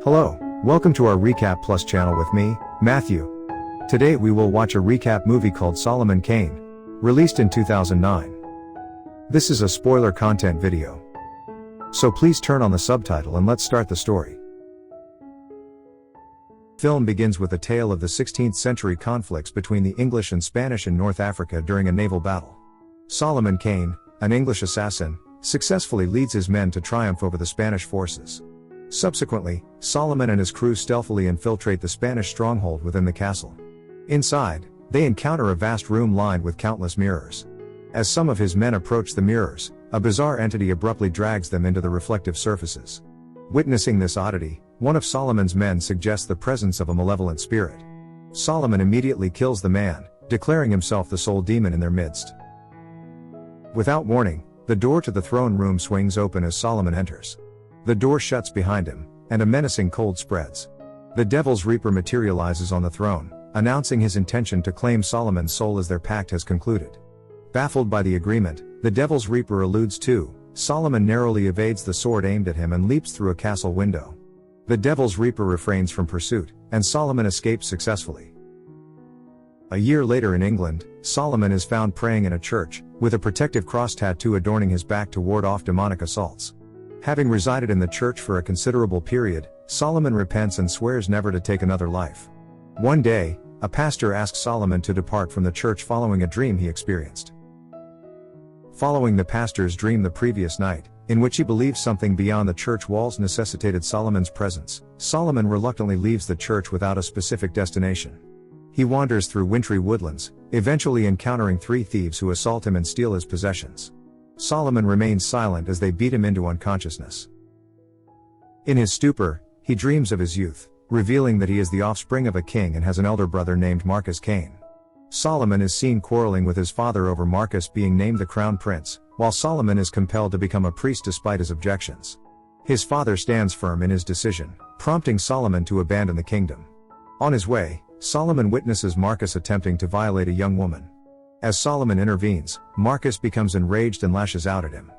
Hello, welcome to our RecapPlus channel with me, Matthew. Today we will watch a recap movie called Solomon Kane, released in 2009. This is a spoiler content video. So please turn on the subtitle and let's start the story. Film begins with a tale of the 16th century conflicts between the English and Spanish in North Africa during a naval battle. Solomon Kane, an English assassin, successfully leads his men to triumph over the Spanish forces. Subsequently, Solomon and his crew stealthily infiltrate the Spanish stronghold within the castle. Inside, they encounter a vast room lined with countless mirrors. As some of his men approach the mirrors, a bizarre entity abruptly drags them into the reflective surfaces. Witnessing this oddity, one of Solomon's men suggests the presence of a malevolent spirit. Solomon immediately kills the man, declaring himself the sole demon in their midst. Without warning, the door to the throne room swings open as Solomon enters. The door shuts behind him, and a menacing cold spreads. The Devil's Reaper materializes on the throne, announcing his intention to claim Solomon's soul as their pact has concluded. Baffled by the agreement, the Devil's Reaper eludes too. Solomon narrowly evades the sword aimed at him and leaps through a castle window. The Devil's Reaper refrains from pursuit, and Solomon escapes successfully. A year later in England, Solomon is found praying in a church, with a protective cross tattoo adorning his back to ward off demonic assaults. Having resided in the church for a considerable period, Solomon repents and swears never to take another life. One day, a pastor asks Solomon to depart from the church following a dream he experienced. Following the pastor's dream the previous night, in which he believed something beyond the church walls necessitated Solomon's presence, Solomon reluctantly leaves the church without a specific destination. He wanders through wintry woodlands, eventually encountering three thieves who assault him and steal his possessions. Solomon remains silent as they beat him into unconsciousness. In his stupor, he dreams of his youth, revealing that he is the offspring of a king and has an elder brother named Marcus Kane. Solomon is seen quarreling with his father over Marcus being named the crown prince, while Solomon is compelled to become a priest despite his objections. His father stands firm in his decision, prompting Solomon to abandon the kingdom. On his way, Solomon witnesses Marcus attempting to violate a young woman. As Solomon intervenes, Marcus becomes enraged and lashes out at him.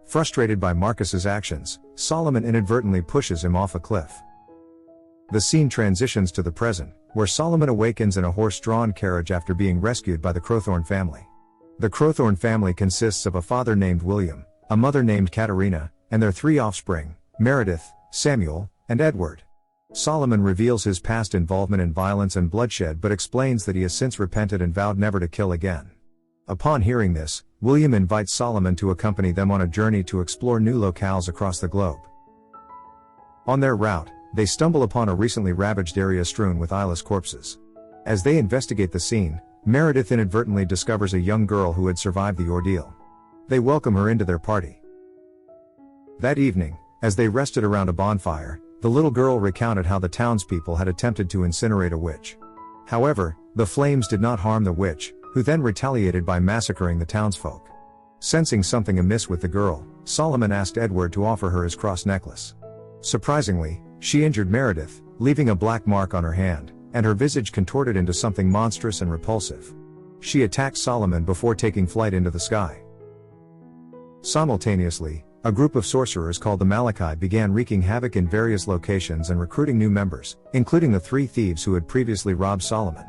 Frustrated by Marcus's actions, Solomon inadvertently pushes him off a cliff. The scene transitions to the present, where Solomon awakens in a horse-drawn carriage after being rescued by the Crowthorne family. The Crowthorne family consists of a father named William, a mother named Katerina, and their three offspring, Meredith, Samuel, and Edward. Solomon reveals his past involvement in violence and bloodshed but explains that he has since repented and vowed never to kill again. Upon hearing this, William invites Solomon to accompany them on a journey to explore new locales across the globe. On their route, they stumble upon a recently ravaged area strewn with eyeless corpses. As they investigate the scene, Meredith inadvertently discovers a young girl who had survived the ordeal. They welcome her into their party. That evening, as they rested around a bonfire, the little girl recounted how the townspeople had attempted to incinerate a witch. However, the flames did not harm the witch, who then retaliated by massacring the townsfolk. Sensing something amiss with the girl, Solomon asked Edward to offer her his cross necklace. Surprisingly, she injured Meredith, leaving a black mark on her hand, and her visage contorted into something monstrous and repulsive. She attacked Solomon before taking flight into the sky. Simultaneously, a group of sorcerers called the Malachi began wreaking havoc in various locations and recruiting new members, including the three thieves who had previously robbed Solomon.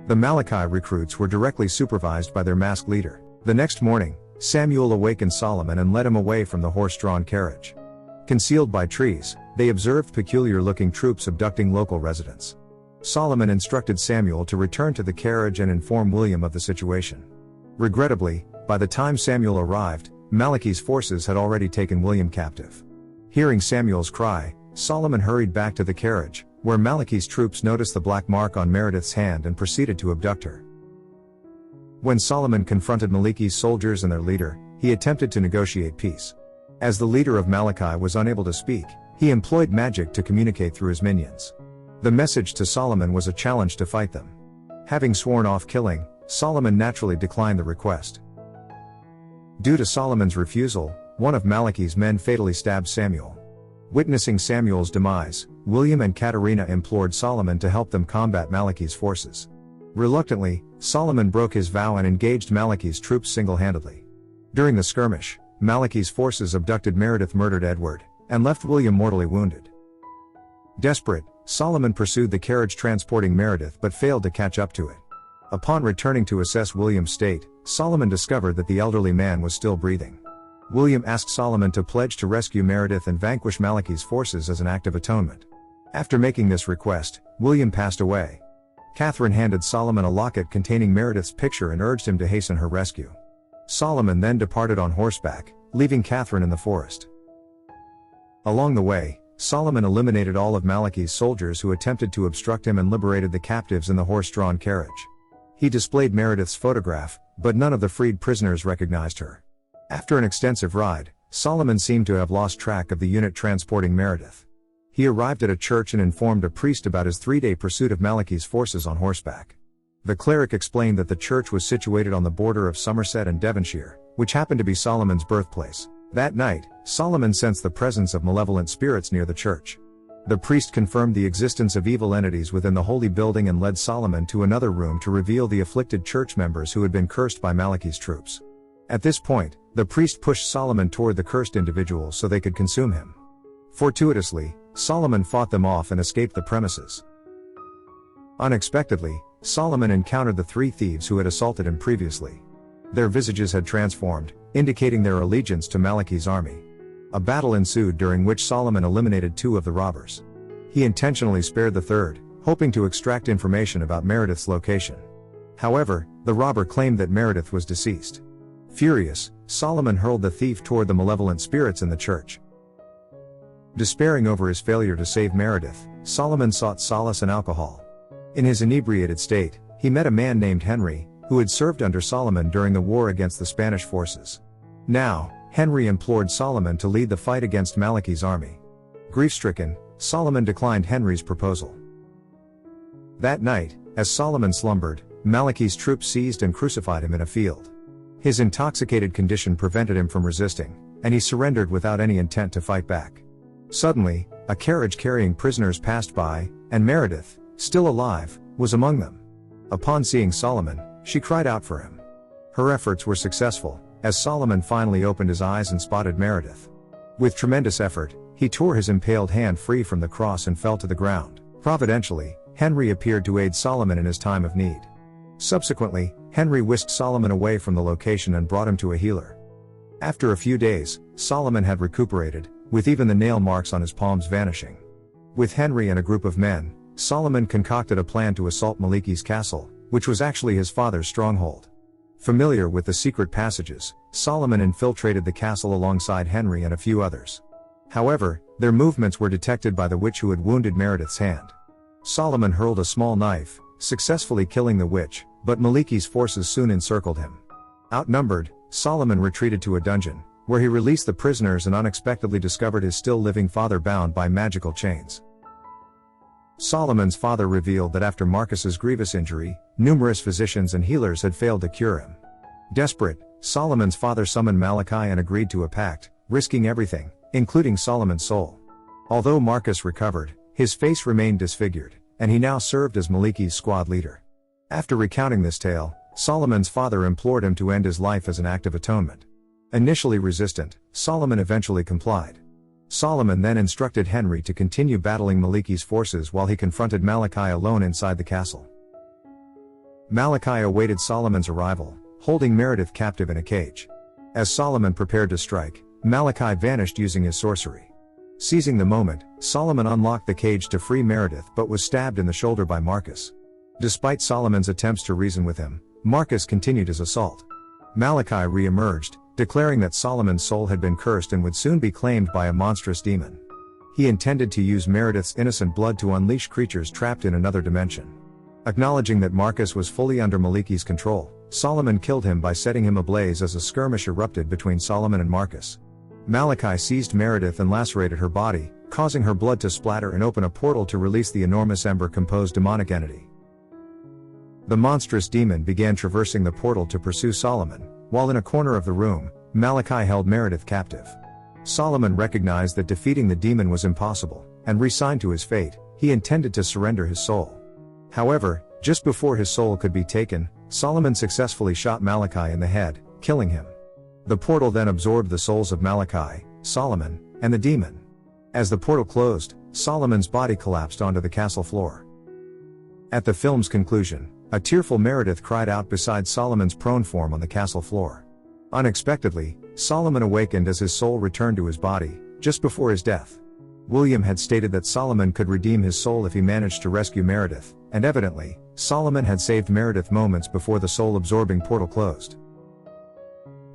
The Malachi recruits were directly supervised by their masked leader. The next morning, Samuel awakened Solomon and led him away from the horse-drawn carriage. Concealed by trees, they observed peculiar-looking troops abducting local residents. Solomon instructed Samuel to return to the carriage and inform William of the situation. Regrettably, by the time Samuel arrived, Malachi's forces had already taken William captive. Hearing Samuel's cry, Solomon hurried back to the carriage, where Malachi's troops noticed the black mark on Meredith's hand and proceeded to abduct her. When Solomon confronted Malachi's soldiers and their leader, he attempted to negotiate peace. As the leader of Malachi was unable to speak, he employed magic to communicate through his minions. The message to Solomon was a challenge to fight them. Having sworn off killing, Solomon naturally declined the request. Due to Solomon's refusal, one of Malachi's men fatally stabbed Samuel. Witnessing Samuel's demise, William and Katerina implored Solomon to help them combat Malachi's forces. Reluctantly, Solomon broke his vow and engaged Malachi's troops single-handedly. During the skirmish, Malachi's forces abducted Meredith, murdered Edward, and left William mortally wounded. Desperate, Solomon pursued the carriage transporting Meredith but failed to catch up to it. Upon returning to assess William's state, Solomon discovered that the elderly man was still breathing. William asked Solomon to pledge to rescue Meredith and vanquish Malachi's forces as an act of atonement. After making this request, William passed away. Catherine handed Solomon a locket containing Meredith's picture and urged him to hasten her rescue. Solomon then departed on horseback, leaving Catherine in the forest. Along the way, Solomon eliminated all of Malachi's soldiers who attempted to obstruct him and liberated the captives in the horse-drawn carriage. He displayed Meredith's photograph, but none of the freed prisoners recognized her. After an extensive ride, Solomon seemed to have lost track of the unit transporting Meredith. He arrived at a church and informed a priest about his 3-day pursuit of Malachi's forces on horseback. The cleric explained that the church was situated on the border of Somerset and Devonshire, which happened to be Solomon's birthplace. That night, Solomon sensed the presence of malevolent spirits near the church. The priest confirmed the existence of evil entities within the holy building and led Solomon to another room to reveal the afflicted church members who had been cursed by Malachi's troops. At this point, the priest pushed Solomon toward the cursed individuals so they could consume him. Fortuitously, Solomon fought them off and escaped the premises. Unexpectedly, Solomon encountered the 3 thieves who had assaulted him previously. Their visages had transformed, indicating their allegiance to Malachi's army. A battle ensued during which Solomon eliminated 2 of the robbers. He intentionally spared the 3rd, hoping to extract information about Meredith's location. However, the robber claimed that Meredith was deceased. Furious, Solomon hurled the thief toward the malevolent spirits in the church. Despairing over his failure to save Meredith, Solomon sought solace in alcohol. In his inebriated state, he met a man named Henry, who had served under Solomon during the war against the Spanish forces. Now, Henry implored Solomon to lead the fight against Malachi's army. Grief-stricken, Solomon declined Henry's proposal. That night, as Solomon slumbered, Malachi's troops seized and crucified him in a field. His intoxicated condition prevented him from resisting, and he surrendered without any intent to fight back. Suddenly, a carriage carrying prisoners passed by, and Meredith, still alive, was among them. Upon seeing Solomon, she cried out for him. Her efforts were successful, as Solomon finally opened his eyes and spotted Meredith. With tremendous effort, he tore his impaled hand free from the cross and fell to the ground. Providentially, Henry appeared to aid Solomon in his time of need. Subsequently, Henry whisked Solomon away from the location and brought him to a healer. After a few days, Solomon had recuperated, with even the nail marks on his palms vanishing. With Henry and a group of men, Solomon concocted a plan to assault Malachi's castle, which was actually his father's stronghold. Familiar with the secret passages, Solomon infiltrated the castle alongside Henry and a few others. However, their movements were detected by the witch who had wounded Meredith's hand. Solomon hurled a small knife, successfully killing the witch, but Malachi's forces soon encircled him. Outnumbered, Solomon retreated to a dungeon, where he released the prisoners and unexpectedly discovered his still-living father bound by magical chains. Solomon's father revealed that after Marcus's grievous injury, numerous physicians and healers had failed to cure him. Desperate, Solomon's father summoned Malachi and agreed to a pact, risking everything, including Solomon's soul. Although Marcus recovered, his face remained disfigured, and he now served as Malachi's squad leader. After recounting this tale, Solomon's father implored him to end his life as an act of atonement. Initially resistant, Solomon eventually complied. Solomon then instructed Henry to continue battling Malachi's forces while he confronted Malachi alone inside the castle. Malachi awaited Solomon's arrival, holding Meredith captive in a cage. As Solomon prepared to strike, Malachi vanished using his sorcery. Seizing the moment, Solomon unlocked the cage to free Meredith but was stabbed in the shoulder by Marcus. Despite Solomon's attempts to reason with him, Marcus continued his assault. Malachi re-emerged, declaring that Solomon's soul had been cursed and would soon be claimed by a monstrous demon. He intended to use Meredith's innocent blood to unleash creatures trapped in another dimension. Acknowledging that Marcus was fully under Malachi's control, Solomon killed him by setting him ablaze as a skirmish erupted between Solomon and Marcus. Malachi seized Meredith and lacerated her body, causing her blood to splatter and open a portal to release the enormous ember-composed demonic entity. The monstrous demon began traversing the portal to pursue Solomon, while in a corner of the room, Malachi held Meredith captive. Solomon recognized that defeating the demon was impossible, and resigned to his fate, he intended to surrender his soul. However, just before his soul could be taken, Solomon successfully shot Malachi in the head, killing him. The portal then absorbed the souls of Malachi, Solomon, and the demon. As the portal closed, Solomon's body collapsed onto the castle floor. At the film's conclusion, a tearful Meredith cried out beside Solomon's prone form on the castle floor. Unexpectedly, Solomon awakened as his soul returned to his body, just before his death. William had stated that Solomon could redeem his soul if he managed to rescue Meredith, and evidently, Solomon had saved Meredith moments before the soul-absorbing portal closed.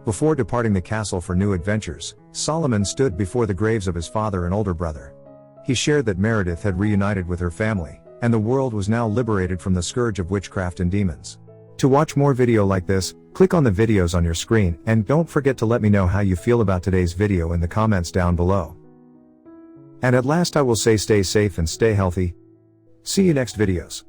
Before departing the castle for new adventures, Solomon stood before the graves of his father and older brother. He shared that Meredith had reunited with her family, and the world was now liberated from the scourge of witchcraft and demons. To watch more video like this, click on the videos on your screen, and don't forget to let me know how you feel about today's video in the comments down below. And at last I will say, stay safe and stay healthy. See you next videos.